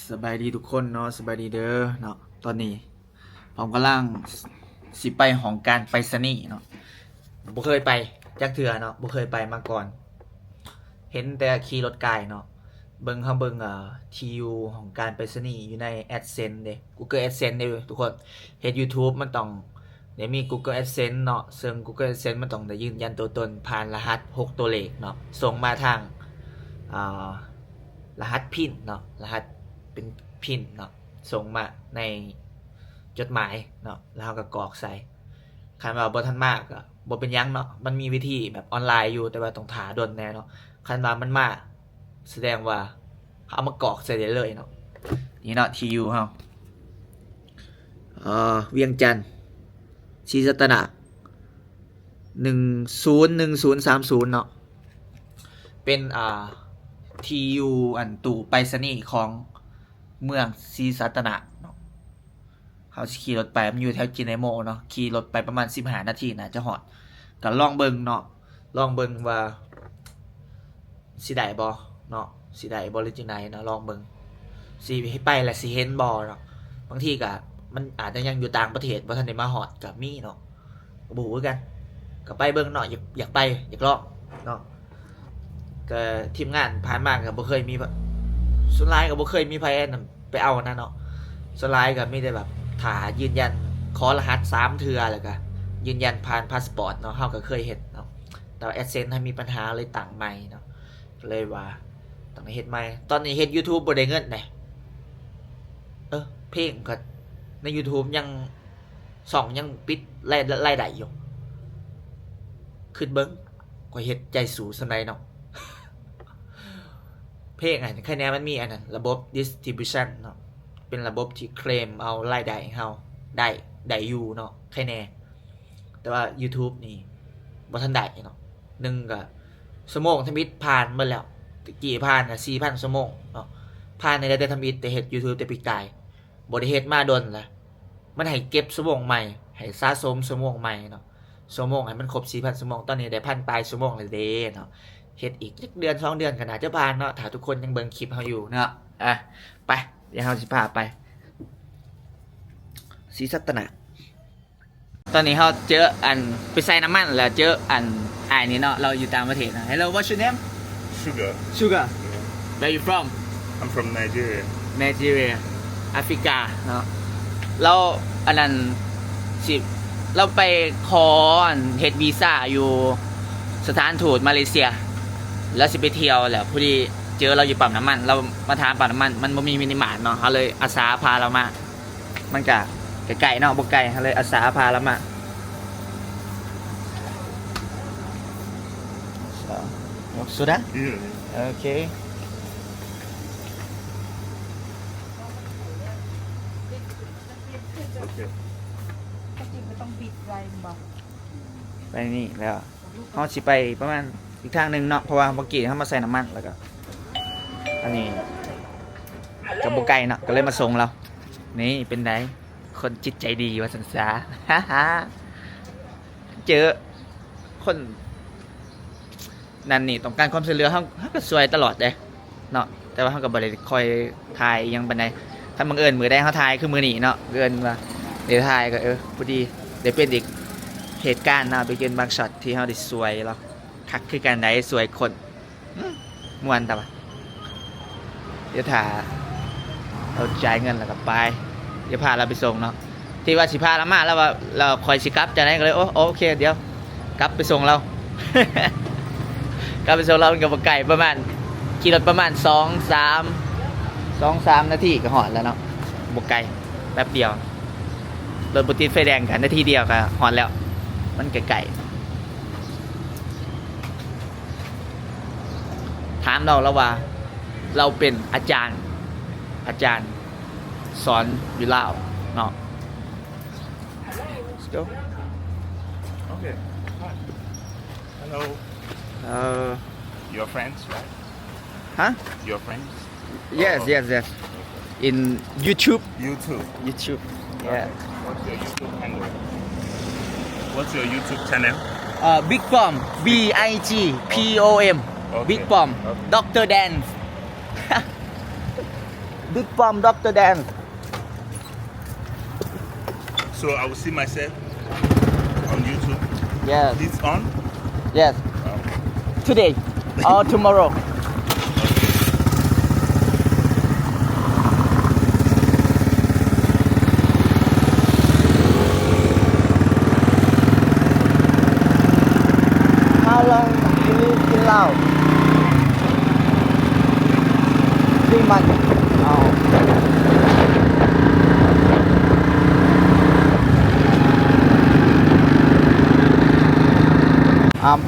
สบายดีทุกคนเนาะสบายดีเด้อเนาะตอนนี้ผมกำลังสิไปของการไปรษณีย์เนาะบ่เคยไปจักเทื่อเนาะบ่เคยไปมาก่อน เห็นแต่ขี่รถไกลเนาะเบิ่งทียูของการไปรษณีย์อยู่ใน AdSense เด้ Google AdSense เด้ทุกคนเฮ็ด YouTube มันต้องได้มี Google AdSense เนาะซึ่ง Google AdSense มันต้องได้ยืนยันตัวตนผ่านรหัส6ตัวเลขเนาะส่งมาทางอ่ารหัสพินเนาะรหัสเป็นพินเนาะส่งมาในจดหมายเนาะแล้วก็กรอกใส่คันว่าบ่ทันมากก็บ่เป็นหยังเนาะมันมีวิธีแบบออนไลน์อยู่แต่ว่าต้องท่าดนแน่เนาะคันว่ามันมาแสดงว่าเอามากรอกใส่ได้เลยเนาะนี่เนาะทียูเฮาเวียงจันทร์ศรีสัตนะ101030เนาะเป็นทียูอันตู่ไปรษณีย์ของเมืองศรีสัตนะเนาะเขาขี่รถไปมันอยู่แถวจินไนโมเนาะขี่รถไปประมาณ15นาทีน่าจะฮอดก็ลองเบิ่งเนาะลองเบิ่งว่าสิได้บ่เนาะสิได้บ่หรือจังไดเนาะลองเบิ่งสิให้ไปแล้วสิเห็นบ่เนาะบางทีก็มันอาจจะยังอยู่ต่างประเทศบ่ทันได้มาฮอดก็มีเนาะก็บ่ฮู้คือกันก็ไปเบิ่งเนาะอยากไปอยากลองเนาะก็ทีมงานผ่านมาก็บ่เคยมีส่วนหลายก็บ่เคยมีไผนั่นไปเอานะเนาะส่วนหลายก็มีแต่แบบถ้ายืนยันขอรหัส3เทื่อแล้วก็ยืนยันผ่านพาสปอร์ตเนาะเฮาก็เคยเฮ็ดเนาะแต่ว่า AdSense ให้มีปัญหาเลยตั้งใหม่เนาะเลยว่าต้องเฮ็ดใหม่ตอนนี้เฮ็ด YouTube บ่ได้เงินแหน่เพลงก็ใน YouTube ยังยังปิดรายได้อยู่ขึ้นเบิ่งก็เฮ็ดใจสู้ซำใดเนาะเพลงอันแค่นี้มันมีอันนั้นระบบ distribution เนาะเป็นระบบที่เคลมเอารายได้ให้เฮาได้อยู่เนาะแค่แน่แต่ว่า YouTube นี่บ่ทันได้เนาะนึงก็ชั่วโมงทำอิฐผ่านหมดแล้วตะกี้ผ่านน่ะ 4,000 ชั่วโมงเนาะผ่านในได้ทำอิฐแต่เฮ็ด YouTube แต่ปีกายบ่ได้เฮ็ดมาดนละมันให้เก็บชั่วโมงใหม่ให้สะสมชั่วโมงใหม่เนาะชั่วโมงให้มันครบ 4,000 ชั่วโมงตอนนี้ได้1,000 ปลายชั่วโมงแล้วเด้เนาะเฮ็ดอีกจักเดือน2เดือนก็น่าจะผ่านเนาะถ้าทุกคนยังเบิ่งคลิปเฮาอยู่เนาะไปเดี๋ยวเฮาสิพาไปศรีสัตนะตอนนี้เฮาเจออันไปใส่น้ำมันแล้วเจออันนี่เนาะเราอยู่ต่างประเทศนะ Hello what's your name Sugar Where you from I'm from Nigeria Nigeria แอฟริกาเนาะเราอันนั้นสิเราไปขอเฮ็ดวีซ่าอยู่สถานทูตมาเลเซียแล้วสิไปเที่ยวแหละพอดีเจอเราอยู่ปั๊มน้ำมันเรามาทานปั๊มน้ำมันมันบ่มีมินิมาร์ทเนาะเขาเลยอาสาพาเรามามันก็ไกลๆเนาะบ่ไกลเขาเลยอาสาพาเรามาสุดา Yeah. โอเคOkay. ไม่ต้องปิดไรบอก ไปนี่แล้วเขาสิไปประมาณอีกทางหนึ่งเนาะเพราะว่าเมื่อกี้เขามาใส่น้ำมันแล้วก็อันนี้กับบุไก่เนาะก็เลยมาส่งเรานี่เป็นไงคนจิตใจดีว่าสันสาเจอคนนั่นนี่ต้องการความช่วยเหลือเขาก็ช่วยตลอดเลยเนาะแต่ว่าเขาก็บ่ได้คอยทายยังบันไดถ้าบังเอิญมือได้เขาทายคือมือหนีเนาะเกินว่าเดี๋ยวทายก็พอดีเดี๋ยวเป็นอีกเหตุการณ์นะไปเกินบางช็อตที่เขาได้สวยเราคักคือการได้สวยคนม่วนแต่ว่าเดี๋ยวถ่าเราจ่ายเงินแล้วก็ไปเดี๋ยวพาเราไปส่งเนาะที่ว่าสิพาเรามาแล้วว่าเราคอยสิกลับจะได้ก็เลยโอเคเดี๋ยวกลับไปส่งเรา กลับไปส่งเรากับไก่ประมาณขี่รถประมาณ2-3 นาทีก็หอดแล้วเนาะบกไก่แป๊บเดียวรถบติดไฟแดงกันนาทีเดียวก็หอดแล้วมันไก่ถามเราแล้วว่าเราเป็นอาจารย์สอนอยู่ลาวเนาะ Let's go Okay. Hi. Hello. Your friends, right? Huh? Your friends? Yes in YouTube YouTube. yeah What's your YouTube handle? What's your YouTube channel? Big Pom BIGPOM Okay. Big Pom Okay. Dr. Dan Big Bomb Dr. Dan. So I will see myself on YouTube. Yes. It's on? Yes. Oh. Today or tomorrow. How long you live in Laos? 3 months. Oh.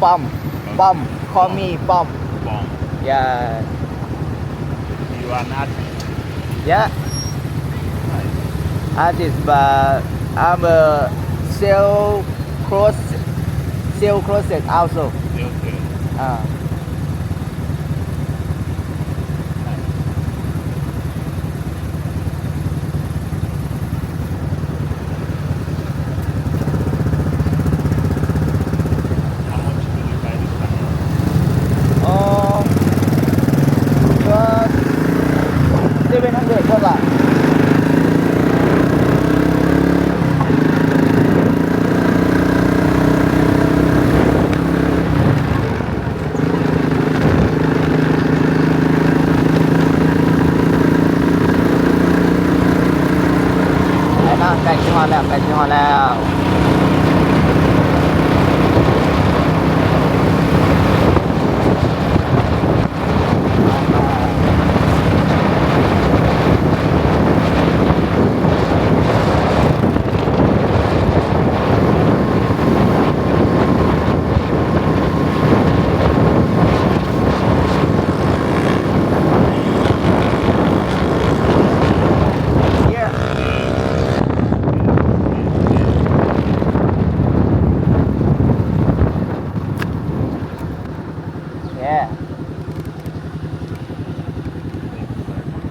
Bomb. Bomb. Call me Bomb. Bomb. Yeah. You are not. Yeah. Artist, but I'm a sell closet also. Okay. How much do you buy this camera? Oh, but 700 เท่าไหร่ไอ้น้องใกล้ชิมฮอดแล้วใกล้ชิมฮอดแล้ว Yeah. Yeah.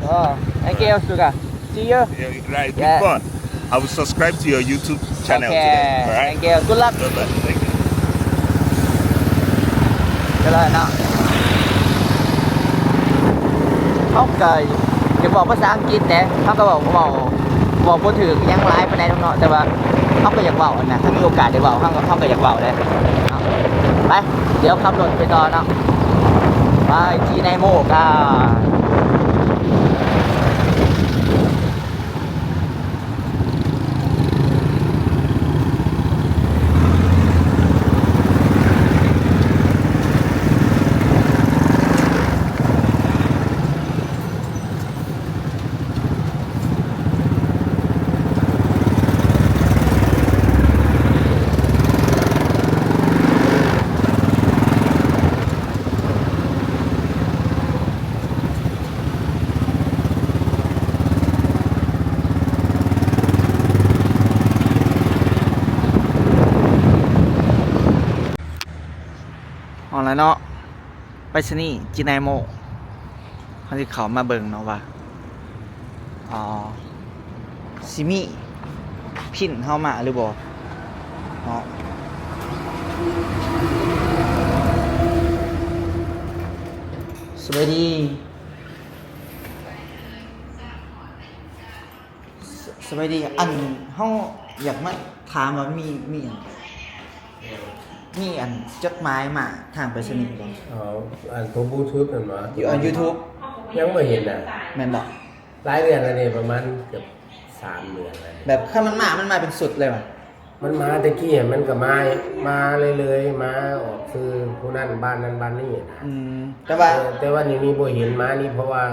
Oh, thank you, Suga. See you. Yeah, right. Big Yeah. Bon. I will subscribe to your YouTube channel Okay. today. All right. Thank you. Good luck. Bye-bye. Thank you. ก็เลยเนาะเขาเคยจะบอกภาษาอังกฤษแต่เขาก็บอกพูดถึงยังไลฟ์ไปในน้องเนาะแต่ว่าเขาก็อยากเบานะถ้ามีโอกาสได้เบาเขาก็อยากเบาเลยเอาไปเดี๋ยวขับรถไปต่อเนาะไปที่ในโมกาเอาละเนาะไปชนี่จีไนโมเขาที่เขามาเบิ่งเนาะว่าซิมิพินเข้ามาหรือบ่เนาะสวัสดีสวัสดีอันเฮาอยากมาถามว่ามีอันจดหมายมาทางไปรษณีย์บ่ อ๋ออันตัวบลูทูธนั่นมา อยู่อัน YouTube ยังไม่เห็นนะ แม่นบ่ หลายเดือนแล้วนี่ประมาณเกือบ3 เดือนแล้ว แบบถ้ามันมาเป็นสุดเลยว่ะ มันมาตะกี้เห็นมันก็มาเลยมาออกคือผู้นั้นบ้านนั้นบ้านนี้นะ แต่ว่า แต่ว่านี่บ่เห็นมานี่เพราะว่า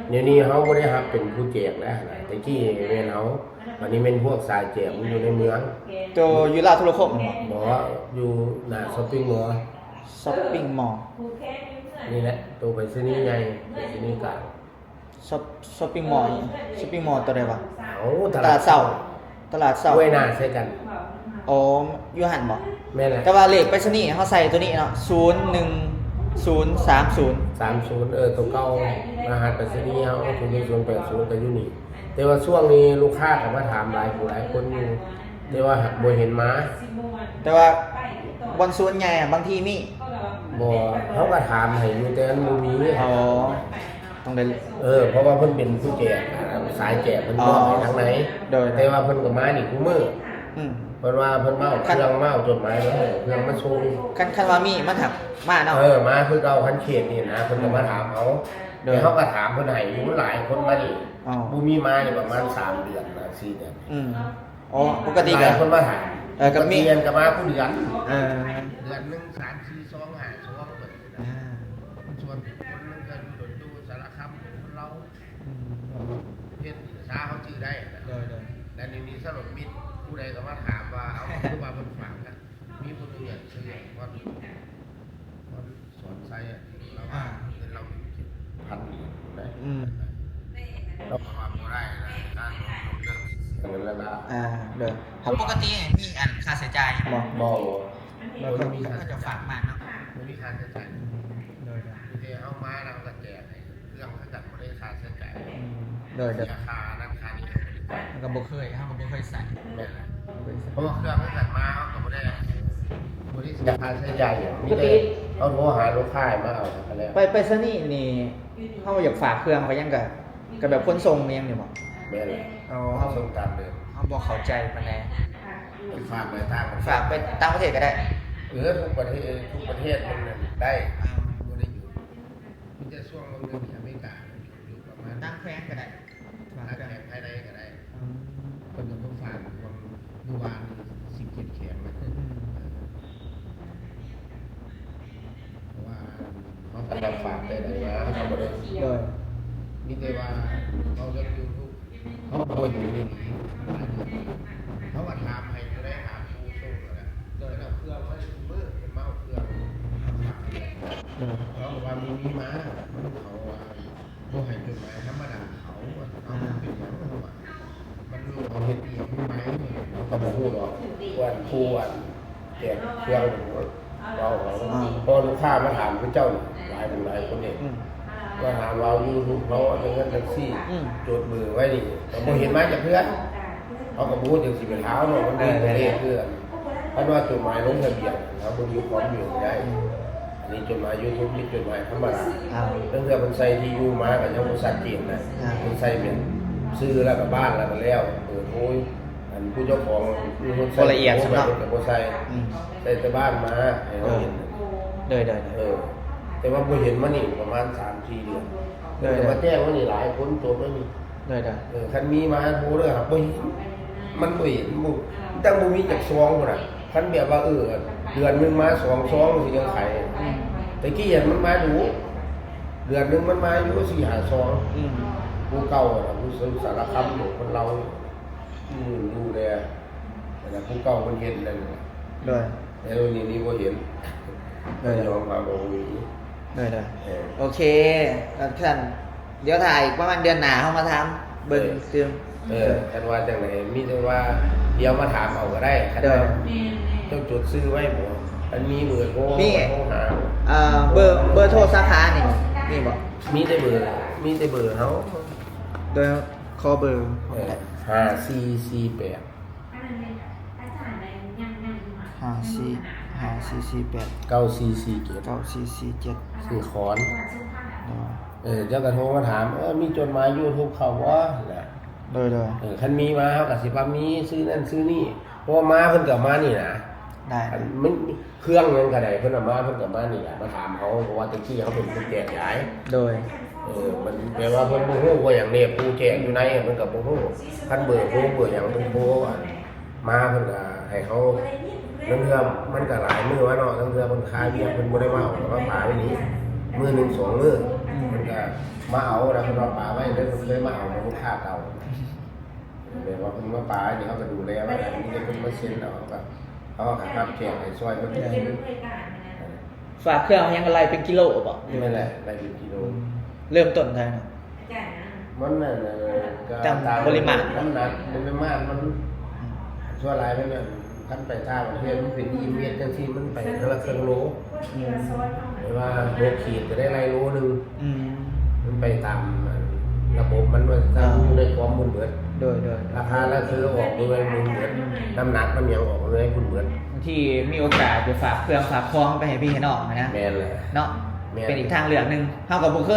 เดี๋ยวนี้เฮาบ่ได้รับเป็นผู้แจกแล้วนะตะกี้แม่นเฮาวันนี้เป็นพวกสายแจกมันอยู่ในเมือง ตัวอยู่ลาวโทรคมบ่ บ่อยู่หน้าช้อปปิ้งมอลล์ ช้อปปิ้งมอลล์ นี่แหละตัวไปซื้อนี่ใหญ่ไปซื้อนี่กลาง ช้อปปิ้งมอลล์ตัวใดวะ เอา ตลาดเช้าไว้หน้าใช่กัน อ๋ออยู่หั่นบ่ แม่นแหละ แต่ว่าเลขไปรษณีย์เฮาใส่ตัวนี้เนาะ01030 30ตัวเก่ารหัสไปรษณีย์เฮา080ก็อยู่นี่แต่ว่าช่วงนี้ลูกค้าก็มาถามหลายคนอยู่แต่ว่าบ่เห็นมา แต่ว่าวันส่วนใหญ่อะบางทีมี บ่เขาก็ถามให้อยู่แต่มันบ่มี อ๋อ ต้องได้ เพราะว่าเพิ่นเป็นผู้แจกสายแจกเพิ่นบอกให้ทางไหน โดย แต่ว่าเพิ่นก็มานี่กูมือ อืม เพิ่นว่าเพิ่นมาเอาเครื่องมาเอาจดหมายมาให้เครื่องมาส่ง คันว่ามีมันหักมาเนาะ มาคือเก่าคันเขตนี่นะเพิ่นก็มาถามเขา โดย แต่เขาก็ถามเพิ่นให้อยู่หลายคนมานี่ อ๋อ บ่มีมานี่ประมาณ3 เดือนนะ4 เดือน อืมอ๋อปกติ ห ก็ ลายคนมาถาม ก็มี เรียนก็มาผู้เดือน เออ เดือนหนึง3 4 2 5 2เปิดนะ อ่า ส่วนคนนึงก็อยู่ดูสารคามคนเรา อืม เฮ็ดชาเขาชื่อได้นะ โดย และนี่มีสรุปมิตรผู้ใดก็มาถามว่าเอาคือว่าเพิ่นฝากนะมีผู้หนึงเนี่ยชื่อว่าสอนไซอ่ะเราว่าเงินเราพันนะ อืม เราก็ว่าบ่ได้นะการลงเรื่องเงินละละ โดยปกติมีอันค่าใช้จ่ายบ่ บ่ ก็มีก็จะฝากมาเนาะ บ่มีค่าใช้จ่าย โดย มีแต่เอามาแล้วก็แจกให้เครื่องเขาจัดบ่ได้ค่าใช้จ่าย โดย ราคานั้นค่านี้ มันก็บ่เคยเฮาก็บ่เคยใส่ แม่นแหละเพราะว่าเครื่องเขาจัดมาเขาก็บ่ได้เสียค่าใช้จ่ายอย่างมีแต่เอาโทรหาลูกค้ามาเอาเท่านั้นแหละ ไปซะนี่นี่เฮาอยากฝากเครื่องเขายังก็แบบคนส่งยังนี่บ่ แม่นแหละ อ๋อ เขาส่งตามเดิม เฮาบ่เข้าใจปานใด ฝากไปทาง ฝากไปต่างประเทศก็ได้ ทุกประเทศมันได้บ่ได้อยู่มันจะช่วงลงเงินที่อเมริกาอยู่ประมาณ ตั้งแขวงก็ได้ฝาก นัก เครื่อง แข่งภายในก็ได้คนจะต้องฝากคนเมื่อวาน17 แข่งนะเพราะว่าเขากำลังฝากได้ไหนมาเขาบ่ได้ โดย มีแต่ว่าเขาจะอยู่ทุกเขาบ่อยู่ในนี้เขาว่าถามให้ก็ได้ถามผู้ส่งแล้วโดยเอาเครื่องมามือเป็นเมาเครื่องฝากเขาบอกว่ามีมาเขาว่าบ่ให้จดหมายธรรมดาเขาเอาเป็นหยังเขาว่ามันรู้เขาเฮ็ดอีกมีไหมเขาบ่ฮู้หรอกว่าผู้ว่าแจกเครื่องเราพอลูกค้ามาถามพระเจ้าหลายคนนี่ ก็ถามเรายูทูบเขาเอาเงินแท็กซี่จดเบอร์ไว้นี่แต่พอเห็นมาจากเพื่อนเขาก็พูดถึงสิบเท้าเนาะมันเป็นตัวเลขเพื่อนเพราะว่าจดหมายลงทะเบียนเขาบนยูพร้อมอยู่ได้อันนี้จดหมายยูทูบนี่จดหมายธรรมดาตั้งแต่มันใส่ที่ยูมากับยังบริษัทเกียรนะมันใส่เป็นซื้อแล้วกับบ้านแล้วก็แล้วโอ้ยอันผู้เจ้าของคนละเอียดสำหรับกับบริษัทใส่แต่บ้านมาให้เขาเห็นแต่ว่าบ่เห็นมานี่ประมาณ 3-4 เดือนแต่ว่าแจ้งว่านี่หลายคนตัวบ่มีคันมีมาโทรเด้อครับบ่เห็นมันบ่เห็นบ่ตั้งบ่มีจักซองพุ่นน่ะคันแบบว่าเดือนนึงมา2ซองสิยังไขแต่กี้เห็นมันมาดูเดือนนึงมันมาอยู่4-5ซองผู้เก่าน่ะผู้สารคามคนเราดูแลแต่ผู้เก่ามันเห็นนั่นแล้วนี่บ่เห็นยอมรับบ่มีโอเคท่านเดี๋ยวถ่ายประมาณเดือนหน้าเฮามาถามเบิ่งซึม กันว่าจังไหนมีแต่ว่าเดี๋ยวมาถามเอาก็ได้คันว่าเจ้าจดซื้อไว้บ่อันมีเบอร์โทรหาเบอร์โทรสาขานี่มีบ่ มีแต่เบอร์เฮา โดยขอเบอร์ 5448 5448 9447 9447 คือขอนเจ้าก็โทรมาถามมีจดหมาย YouTube เข้าบ่น่ะโดยคันมีมาเฮาก็สิว่ามีซื้อนั่นซื้อนี่เพราะว่ามาเพิ่นก็มานี่นะได้มันเครื่องยังก็ได้เพิ่นเอามาเพิ่นก็มานี่แหละมาถามเขาเพราะว่าตะกี้เขาเป็นผู้แจกย้ายโดยมันแปลว่าเพิ่นบ่ฮู้ว่าหยังเนี่ยผู้แจกอยู่ในมันก็บ่ฮู้คันเบอร์โทรเบอร์หยังเพิ่นโทรมาเพิ่นก็ให้เขาเรื่องมันก็หลายมื้อว่าเนาะเรื่องเพิ่นค้าเวียกเพิ่นบ่ได้มาเอามาปาไว้นี่มื้อนึง2มื้อเพิ่นก็มาเอาแล้วเพิ่นว่าปาไว้เด้อเพิ่นเคยมาเอาลูกค้าเก่าแปลว่าเพิ่นมาปานี่เขาก็ดูแลว่ามีแต่เพิ่นมาเซ็นเอาก็เขาก็รับแจกให้ซอยเพิ่นฝากเครื่องยังอะไรเป็นกิโลบ่นั่นแหละได้เป็นกิโลเริ่มต้นเท่าไหร่มันน่ะก็ตามปริมาณน้ำหนักมันชั่วหลายมันน่ะคันไปท่าประเทศมันเป็นอีเมลจังซี่มันไปเท่าละครึ่งโลหรือว่า6 ขีดจะได้โลนึงมันไปตามระบบมันว่าอยู่ในความมุ่งเบิดโดยราคาแล้วคือออกด้วยมุ่งเบิดน้ำหนักน้ำหยังออกด้วยมุ่งเบิดบางทีมีโอกาสจะฝากเครื่องฝากคล้องไปให้พี่ให้น้องนะแม่นเลยเนาะ แม่น เป็นอีกทางเลือกหนึงเฮาก็บ่เ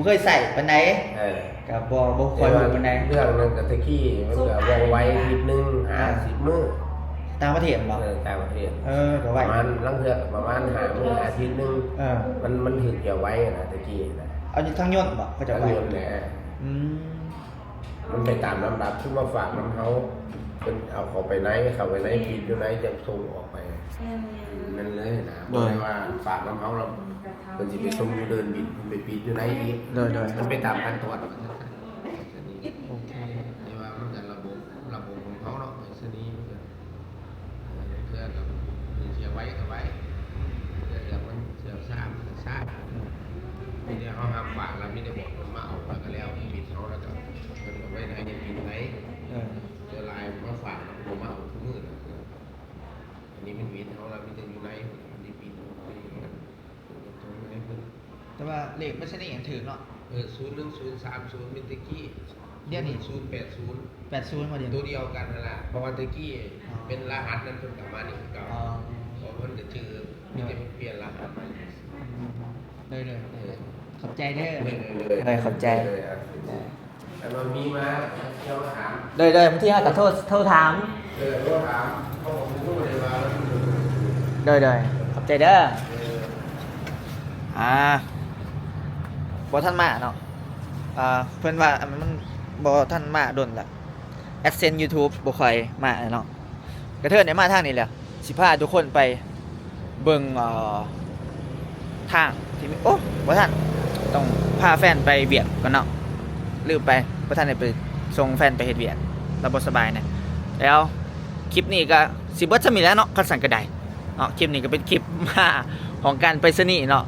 คยใส่ปานใด เออ ก็บ่ค่อยรู้ปานใด เรื่องนั้นกับตะกี้มันก็วงไว้อาทิตย์หนึง50มื้อ ต่างประเทศบ่ ต่างประเทศ ก็ ป ไว้ ระมาณลังเทือประมาณ5มื้ออาทิตย์หนึง เออ มันถึงเกี่ยวไว้นะตะกี้นะ เอาอยู่ทางยนต์บ่เขาจะ จะ ไว้ เรียนแหละ อืม มันไปตามลำดับที่มาฝากมันเขาเป็นเอาเขาไปไหนเขาไปไหนปิดอยู่ไหนจะส่งออกไปนั่นเลยนะบอกเลยว่าฝากน้ำเขาเราเป็นสิไปส่งอยู่เดินบินไปปิดอยู่ไหนอีก โดย มันไปตามขั้นตอน โอเค นี่ว่ามันจะระบบของเขาเนาะไอ้สนีมันจะเพื่อกับเสียไว้กับไว้เดี๋ยวมันเสียซ่ามันจะซ่าทีนี้เขาห้ามฝากเราไม่ได้บอกมันมาเอาแล้วก็แล้วปิดเขาแล้วก็มันก็ไว้ไหนยังปิดไหน เออ เจอลายมาฝากผมมาเอาทุกมือนะอันนี้มันวินเขาเราไม่ได้อยู่ไหนมันได้ปิดตรงนี้เพิ่น แต่ว่าเลขไม่ใช่ได้อย่างถือเนาะ 01030เป็นตะกี้ เดี๋ยวนี้ 080 80มาเดี๋ยว ตัวเดียวกันนั่นแหละเพราะว่าตะกี้เป็นรหัสนั้นเพิ่นกลับมานี่เก่า อ๋อ เพราะเพิ่นจะชื่อมีแต่มันเปลี่ยนรหัสใหม่ เลยขอบใจเด้อ เลย ขอบใจ แต่มันมีมาเที่ยวถาม เลยบางทีก็โทษถาม ก็ถามเขาบอกเป็นผู้บริวารแล้วเลยขอบใจเด้อบ่ท่านมาเนาะเพิ่นว่ามันบ่ท่านมาโดนละAdSense YouTube บ่ค่อยมาเนาะกระเทินได้มาทางนี้แหละสิพาทุกคนไปเบิ่งทางที่มีโอ้บ่ท่านต้องพาแฟนไปเวียดก่อนเนาะลืมไปบ่ท่านได้ไปส่งแฟนไปเฮ็ดเวียดแล้วบ่สบายนะแล้วคลิปนี้ก็สิเบิดซะมีแล้วเนาะคันสั่นก็ได้เนาะคลิปนี้ก็เป็นคลิปมาของการไปรษณีย์เนาะ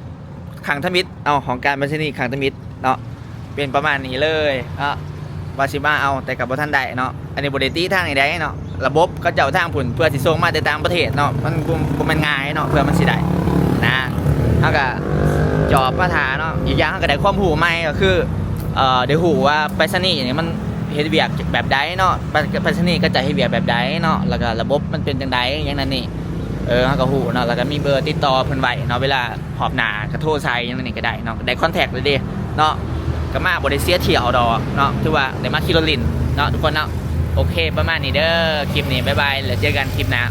ขังทมิตรของการไปรษณีย์ขังทมิตรเนาะเป็นประมาณนี้เลยว่าสิมาเอาแต่กับบ่ทันได้เนาะอันนี้บ่ได้ตีทางใดๆเนาะระบบเขาเจ้าทางพุ่นเพื่อสิส่งมาแต่ต่างประเทศเนาะมันบ่แม่นง่ายเนาะเพื่อมันสิได้นะเฮาก็จอบมาถาเนาะอีกอย่างเฮาก็ได้ความรู้ใหม่ก็คือได้รู้ว่าไปรษณีย์นี่มันเฮ็ดเวียกแบบใดเนาะไปรษณีย์ก็จะเฮ็ดเวียกแบบใดเนาะแล้วก็ระบบมันเป็นจังไดอย่างนั้นนี่เฮาก็รู้เนาะแล้วก็มีเบอร์ติดต่อเพิ่นไว้เนาะเวลาหอบหน้าก็โทรใส่อย่างนั้นนี่ก็ได้เนาะได้คอนแทคเลยเด้เนาะก็มาบ่ได้เสียเที่ยวดอกเนาะถือว่าได้มาขี่รถลิ้นเนาะทุกคนเนาะโอเคประมาณนี้เด้อคลิปนี้บ๊ายบายแล้วเจอกันคลิปหน้า